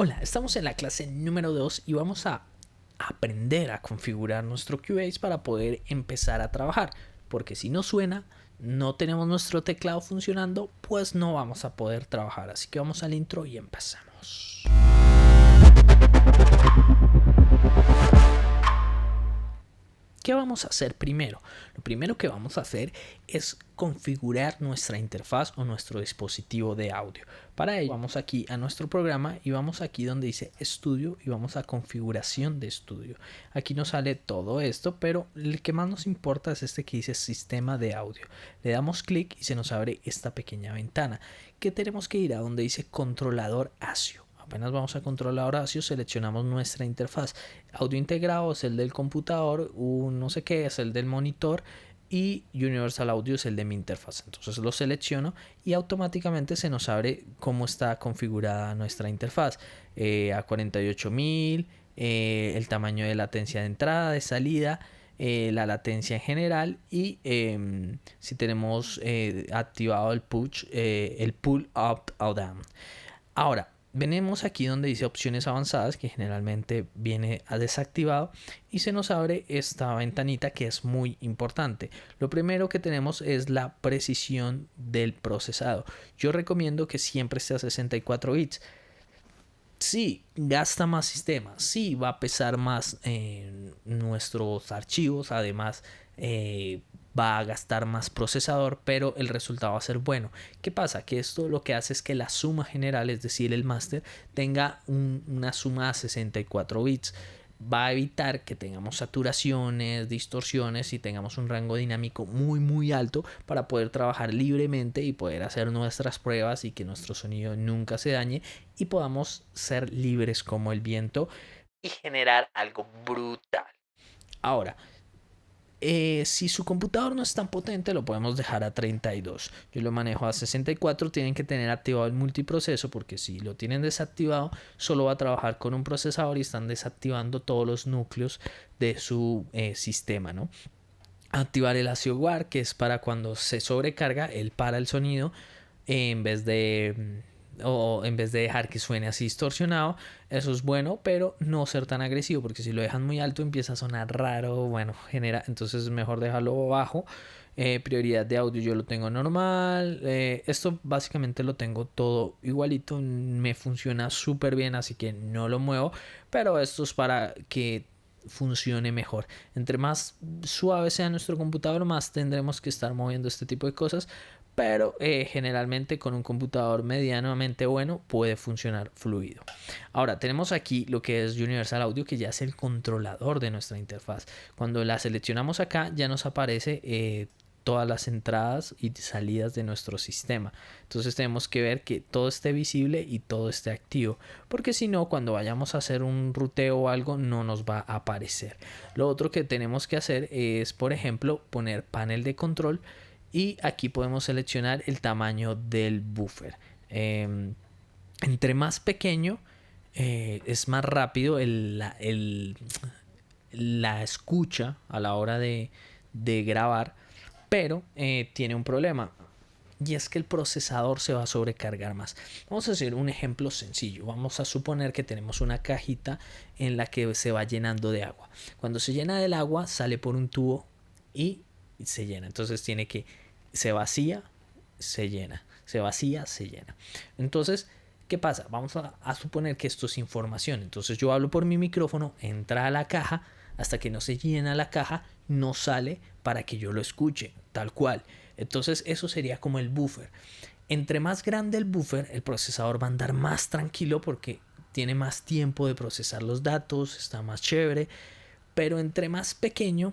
Hola, estamos en la clase número 2 y vamos a aprender a configurar nuestro Cubase para poder empezar a trabajar. Porque si no suena, no tenemos nuestro teclado funcionando, pues no vamos a poder trabajar. Así que vamos al intro y empezamos. ¿Qué vamos a hacer primero? Lo primero que vamos a hacer es configurar nuestra interfaz o nuestro dispositivo de audio. Para ello vamos aquí a nuestro programa y vamos aquí donde dice estudio y vamos a configuración de estudio. Aquí nos sale todo esto, pero el que más nos importa es este que dice sistema de audio. Le damos clic y se nos abre esta pequeña ventana que tenemos que ir a donde dice controlador ASIO. Apenas vamos a controlador ASIO, seleccionamos nuestra interfaz. Audio integrado es el del computador, no sé qué es el del monitor y Universal Audio es el de mi interfaz. Entonces lo selecciono y automáticamente se nos abre cómo está configurada nuestra interfaz. A 48000, el tamaño de latencia de entrada, de salida, la latencia en general y si tenemos activado el pull up o down. Ahora, venimos aquí donde dice opciones avanzadas, que generalmente viene a desactivado, y se nos abre esta ventanita que es muy importante. Lo primero que tenemos es la precisión del procesado. Yo recomiendo que siempre esté a 64 bits. Sí, gasta más sistema, sí, va a pesar más nuestros archivos, además va a gastar más procesador, pero el resultado va a ser bueno. ¿Qué pasa? Que esto lo que hace es que la suma general, es decir, el máster, tenga una suma a 64 bits. Va a evitar que tengamos saturaciones, distorsiones y tengamos un rango dinámico muy alto para poder trabajar libremente y poder hacer nuestras pruebas y que nuestro sonido nunca se dañe y podamos ser libres como el viento y generar algo brutal. Ahora, si su computador no es tan potente, lo podemos dejar a 32. Yo lo manejo a 64. Tienen que tener activado el multiproceso, porque si lo tienen desactivado, solo va a trabajar con un procesador y están desactivando todos los núcleos de su sistema, ¿no? Activar el ASIO guard, que es para cuando se sobrecarga, él para el sonido en vez de dejar que suene así distorsionado. Eso es bueno, pero no ser tan agresivo, porque si lo dejan muy alto empieza a sonar raro, bueno, genera, entonces es mejor dejarlo bajo. Prioridad de audio yo lo tengo normal. Esto básicamente lo tengo todo igualito, me funciona súper bien, así que no lo muevo, pero esto es para que funcione mejor. Entre más suave sea nuestro computador, más tendremos que estar moviendo este tipo de cosas, pero generalmente con un computador medianamente bueno puede funcionar fluido. Ahora tenemos aquí lo que es Universal Audio, que ya es el controlador de nuestra interfaz. Cuando la seleccionamos acá ya nos aparece todas las entradas y salidas de nuestro sistema. Entonces tenemos que ver que todo esté visible y todo esté activo, porque si no, cuando vayamos a hacer un ruteo o algo no nos va a aparecer. Lo otro que tenemos que hacer es, por ejemplo, poner panel de control y aquí podemos seleccionar el tamaño del buffer. Entre más pequeño es más rápido la escucha a la hora de grabar, pero tiene un problema. Y es que el procesador se va a sobrecargar más. Vamos a hacer un ejemplo sencillo. Vamos a suponer que tenemos una cajita en la que se va llenando de agua. Cuando se llena del agua, sale por un tubo y se llena. Entonces se vacía, se llena. Se vacía, se llena. Entonces, ¿qué pasa? Vamos a suponer que esto es información. Entonces yo hablo por mi micrófono, entra a la caja, hasta que no se llena la caja, no sale para que yo lo escuche, tal cual. Entonces eso sería como el buffer. Entre más grande el buffer, el procesador va a andar más tranquilo porque tiene más tiempo de procesar los datos, está más chévere. Pero entre más pequeño,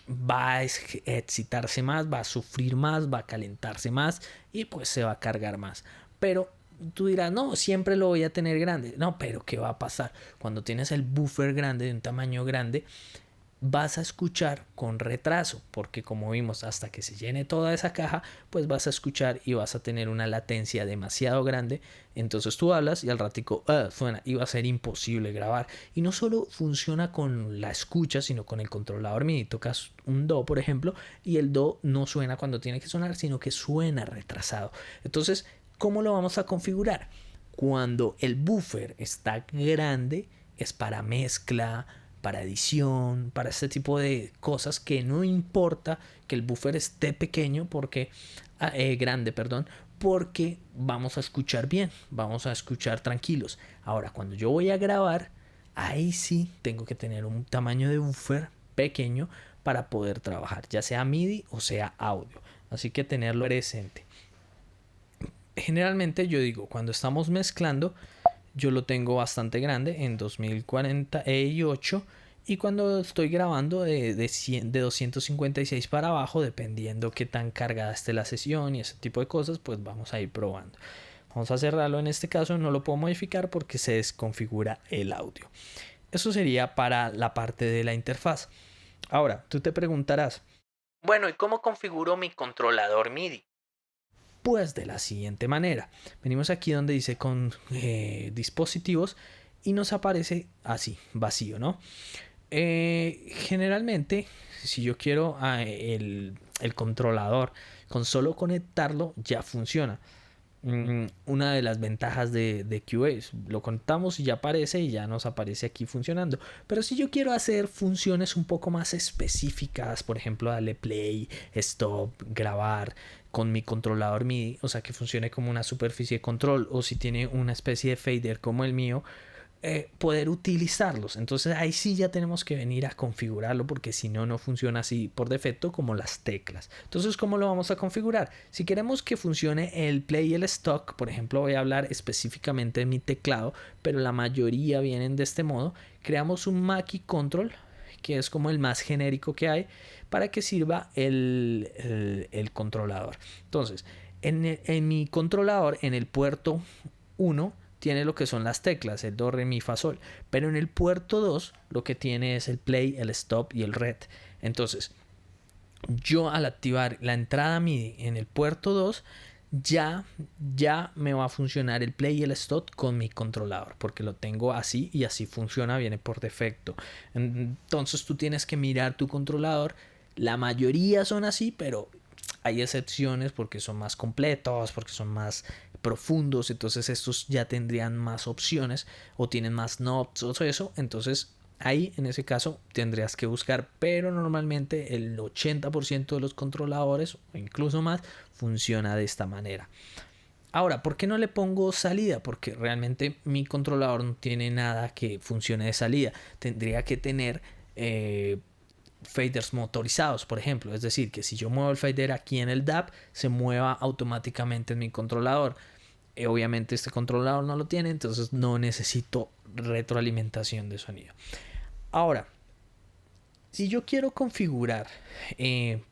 va a excitarse más, va a sufrir más, va a calentarse más y pues se va a cargar más. Pero tú dirás, no, siempre lo voy a tener grande. No, pero ¿qué va a pasar? Cuando tienes el buffer grande, de un tamaño grande, vas a escuchar con retraso, porque como vimos, hasta que se llene toda esa caja, pues vas a escuchar y vas a tener una latencia demasiado grande. Entonces tú hablas y al ratico suena y va a ser imposible grabar. Y no solo funciona con la escucha, sino con el controlador MIDI. Tocas un do, por ejemplo, y el do no suena cuando tiene que sonar, sino que suena retrasado. Entonces, ¿cómo lo vamos a configurar? Cuando el buffer está grande es para mezcla, para edición, para este tipo de cosas que no importa que el buffer esté pequeño porque grande, perdón, porque vamos a escuchar bien, vamos a escuchar tranquilos. Ahora, cuando yo voy a grabar, ahí sí tengo que tener un tamaño de buffer pequeño para poder trabajar, ya sea MIDI o sea audio. Así que tenerlo presente. Generalmente yo digo, cuando estamos mezclando, yo lo tengo bastante grande en 2048 y cuando estoy grabando de 256 para abajo, dependiendo qué tan cargada esté la sesión y ese tipo de cosas, pues vamos a ir probando. Vamos a cerrarlo en este caso, no lo puedo modificar porque se desconfigura el audio. Eso sería para la parte de la interfaz. Ahora, tú te preguntarás, bueno, ¿y cómo configuro mi controlador MIDI? Pues de la siguiente manera. Venimos aquí donde dice con dispositivos y nos aparece así, vacío, ¿no? Generalmente, si yo quiero el controlador, con solo conectarlo ya funciona. Una de las ventajas de QA es lo conectamos y ya aparece y ya nos aparece aquí funcionando. Pero si yo quiero hacer funciones un poco más específicas, por ejemplo, darle play, stop, grabar con mi controlador MIDI, o sea que funcione como una superficie de control, o si tiene una especie de fader como el mío, poder utilizarlos. Entonces ahí sí ya tenemos que venir a configurarlo porque si no, no funciona así por defecto como las teclas. Entonces, ¿cómo lo vamos a configurar? Si queremos que funcione el play y el stop, por ejemplo, voy a hablar específicamente de mi teclado, pero la mayoría vienen de este modo. Creamos un Mackie Control, que es como el más genérico que hay, para que sirva el controlador. Entonces, en mi controlador, en el puerto 1, tiene lo que son las teclas, el do, re, mi, fa, sol. Pero en el puerto 2 lo que tiene es el play, el stop y el red. Entonces, yo al activar la entrada MIDI en el puerto 2, ya me va a funcionar el play y el stop con mi controlador, porque lo tengo así y así funciona, viene por defecto. Entonces tú tienes que mirar tu controlador. La mayoría son así, pero hay excepciones porque son más completos, porque son más profundos, entonces estos ya tendrían más opciones o tienen más knobs o eso, entonces ahí en ese caso tendrías que buscar, pero normalmente el 80% de los controladores o incluso más funciona de esta manera. Ahora, ¿por qué no le pongo salida? Porque realmente mi controlador no tiene nada que funcione de salida. Tendría que tener faders motorizados, por ejemplo. Es decir, que si yo muevo el fader aquí en el DAP, se mueva automáticamente en mi controlador. Obviamente este controlador no lo tiene, entonces no necesito retroalimentación de sonido. Ahora, si yo quiero configurar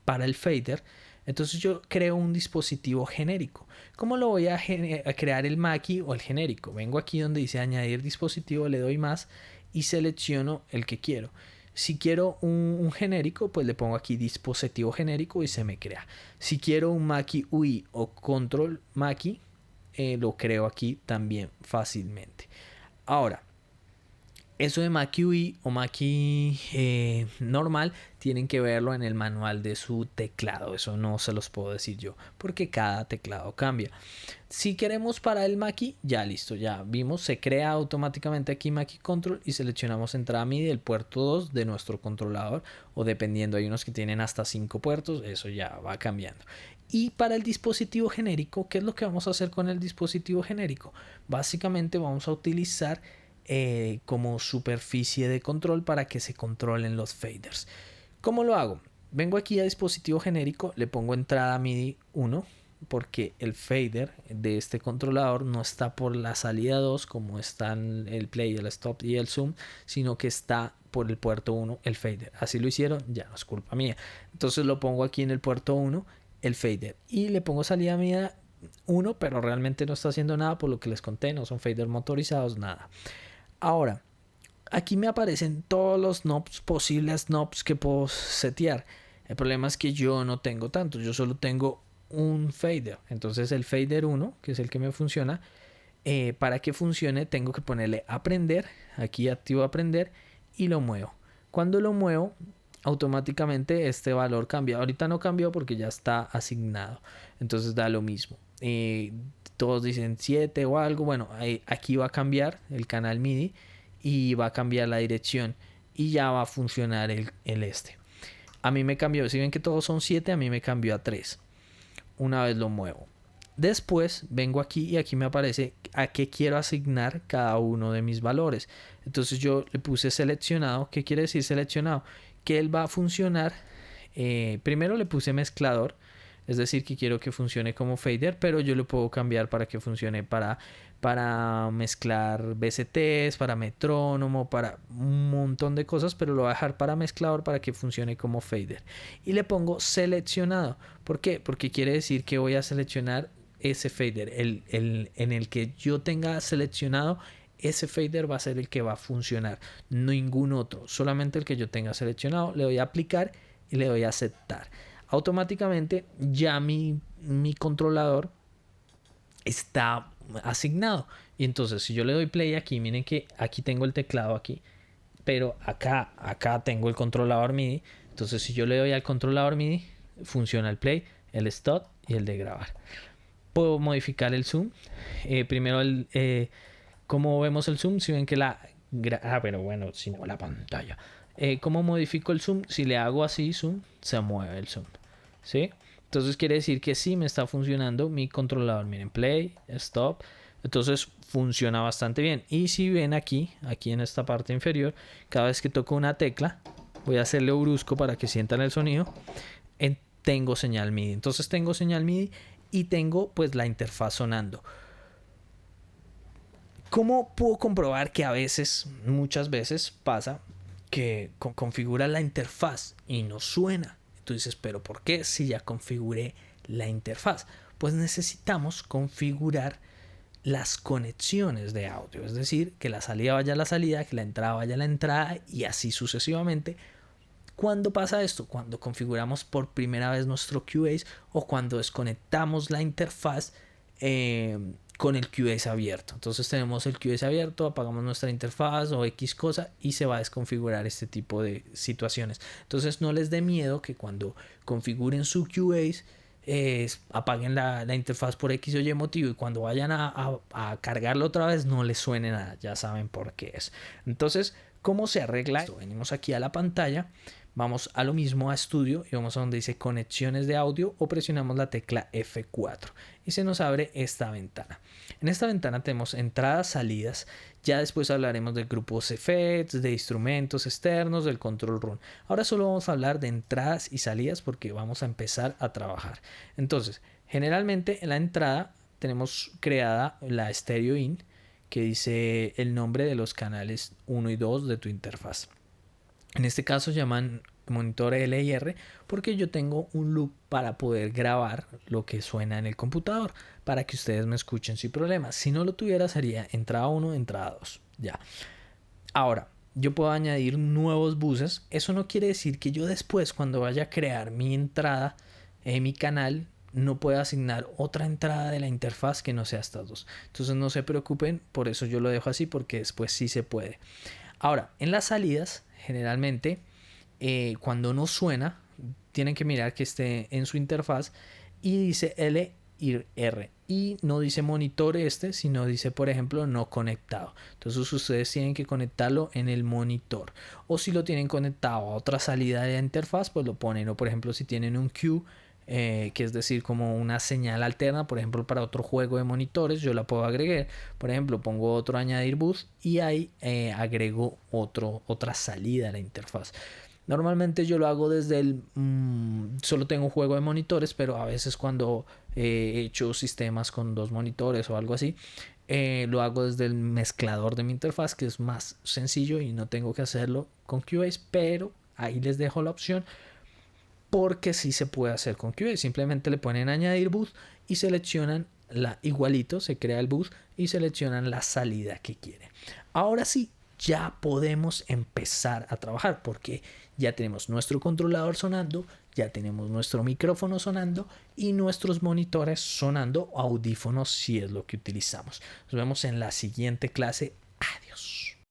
para el fader, entonces yo creo un dispositivo genérico. ¿Cómo lo voy a crear el Mackie o el genérico? Vengo aquí donde dice añadir dispositivo, le doy más y selecciono el que quiero. Si quiero un genérico, pues le pongo aquí dispositivo genérico y se me crea. Si quiero un Mackie UI o control Mackie, lo creo aquí también fácilmente. Ahora, eso de Mackie UI o Mackie normal tienen que verlo en el manual de su teclado. Eso no se los puedo decir yo porque cada teclado cambia. Si queremos para el Mackie, ya listo, ya vimos, se crea automáticamente aquí Mackie Control y seleccionamos entrada MIDI del puerto 2 de nuestro controlador, o dependiendo, hay unos que tienen hasta 5 puertos, eso ya va cambiando. Y para el dispositivo genérico, ¿qué es lo que vamos a hacer con el dispositivo genérico? Básicamente vamos a utilizar como superficie de control para que se controlen los faders. ¿Cómo lo hago? Vengo aquí a dispositivo genérico, le pongo entrada MIDI 1 porque el fader de este controlador no está por la salida 2 como están el play, el stop y el zoom, sino que está por el puerto 1 el fader. Así lo hicieron, ya no es culpa mía. Entonces lo pongo aquí en el puerto 1 el fader y le pongo salida mía 1, pero realmente no está haciendo nada por lo que les conté, no son faders motorizados, nada. Ahora, aquí me aparecen todos los knobs, posibles knobs que puedo setear. El problema es que yo no tengo tantos, yo solo tengo un fader. Entonces el fader 1, que es el que me funciona, para que funcione tengo que ponerle aprender, aquí activo aprender y lo muevo. Cuando lo muevo, automáticamente este valor cambia. Ahorita no cambió porque ya está asignado, entonces da lo mismo. todos dicen 7 o algo. Bueno, aquí va a cambiar el canal MIDI y va a cambiar la dirección y ya va a funcionar el este. A mí me cambió, si ven que todos son 7, a mí me cambió a 3 una vez lo muevo. Después vengo aquí y aquí me aparece a qué quiero asignar cada uno de mis valores. Entonces yo le puse seleccionado. ¿Qué quiere decir seleccionado? Que él va a funcionar. Primero le puse mezclador, es decir, que quiero que funcione como fader, pero yo lo puedo cambiar para que funcione para mezclar VSTs, para metrónomo, para un montón de cosas, pero lo voy a dejar para mezclador para que funcione como fader. Y le pongo seleccionado. ¿Por qué? Porque quiere decir que voy a seleccionar ese fader, en el que yo tenga seleccionado. Ese fader va a ser el que va a funcionar, ningún otro, solamente el que yo tenga seleccionado. Le doy a aplicar y le doy a aceptar. Automáticamente ya mi controlador está asignado. Y entonces si yo le doy play aquí, miren que aquí tengo el teclado aquí, pero acá tengo el controlador MIDI. Entonces si yo le doy al controlador MIDI, funciona el play, el stop y el de grabar. Puedo modificar el zoom. Primero ¿cómo vemos el zoom? Si ven que pero bueno, si no la pantalla. ¿Cómo modifico el zoom? Si le hago así zoom, se mueve el zoom, ¿sí? Entonces quiere decir que sí me está funcionando mi controlador. Miren, play, stop. Entonces funciona bastante bien. Y si ven aquí en esta parte inferior, cada vez que toco una tecla, voy a hacerle brusco para que sientan el sonido. Tengo señal MIDI. Entonces tengo señal MIDI y tengo pues la interfaz sonando. ¿Cómo puedo comprobar que muchas veces pasa que configura la interfaz y no suena? Tú dices, pero ¿por qué si ya configuré la interfaz? Pues necesitamos configurar las conexiones de audio, es decir, que la salida vaya a la salida, que la entrada vaya a la entrada y así sucesivamente. ¿Cuándo pasa esto? Cuando configuramos por primera vez nuestro Cubase o cuando desconectamos la interfaz con el Cubase abierto. Entonces tenemos el Cubase abierto, apagamos nuestra interfaz o X cosa y se va a desconfigurar este tipo de situaciones. Entonces no les dé miedo que cuando configuren su Cubase apaguen la interfaz por X o Y motivo y cuando vayan a cargarlo otra vez no les suene nada. Ya saben por qué es. Entonces, ¿cómo se arregla esto? Venimos aquí a la pantalla. Vamos a lo mismo, a estudio, y vamos a donde dice conexiones de audio o presionamos la tecla F4 y se nos abre esta ventana. En esta ventana tenemos entradas, salidas. Ya después hablaremos de grupos effects, de instrumentos externos, del control room. Ahora solo vamos a hablar de entradas y salidas porque vamos a empezar a trabajar. Entonces, generalmente en la entrada tenemos creada la stereo in que dice el nombre de los canales 1 y 2 de tu interfaz. En este caso llaman monitor L y R porque yo tengo un loop para poder grabar lo que suena en el computador para que ustedes me escuchen sin problema. Si no lo tuviera sería entrada 1, entrada 2. Ya. Ahora, yo puedo añadir nuevos buses. Eso no quiere decir que yo después cuando vaya a crear mi entrada en mi canal no pueda asignar otra entrada de la interfaz que no sea estas dos. Entonces no se preocupen, por eso yo lo dejo así porque después sí se puede. Ahora, en las salidas generalmente cuando no suena tienen que mirar que esté en su interfaz y dice L y R y no dice monitor sino dice por ejemplo no conectado. Entonces ustedes tienen que conectarlo en el monitor o si lo tienen conectado a otra salida de la interfaz pues lo ponen, o por ejemplo si tienen un Q que es decir como una señal alterna, por ejemplo para otro juego de monitores yo la puedo agregar, por ejemplo pongo otro añadir bus y ahí agrego otra salida a la interfaz. Normalmente yo lo hago desde solo tengo un juego de monitores, pero a veces cuando he hecho sistemas con 2 monitores o algo así, lo hago desde el mezclador de mi interfaz, que es más sencillo y no tengo que hacerlo con Cubase, pero ahí les dejo la opción porque sí se puede hacer con Cubase. Simplemente le ponen añadir bus y seleccionan igualito, se crea el bus y seleccionan la salida que quieren. Ahora sí, ya podemos empezar a trabajar porque ya tenemos nuestro controlador sonando, ya tenemos nuestro micrófono sonando y nuestros monitores sonando, audífonos si es lo que utilizamos. Nos vemos en la siguiente clase. Adiós.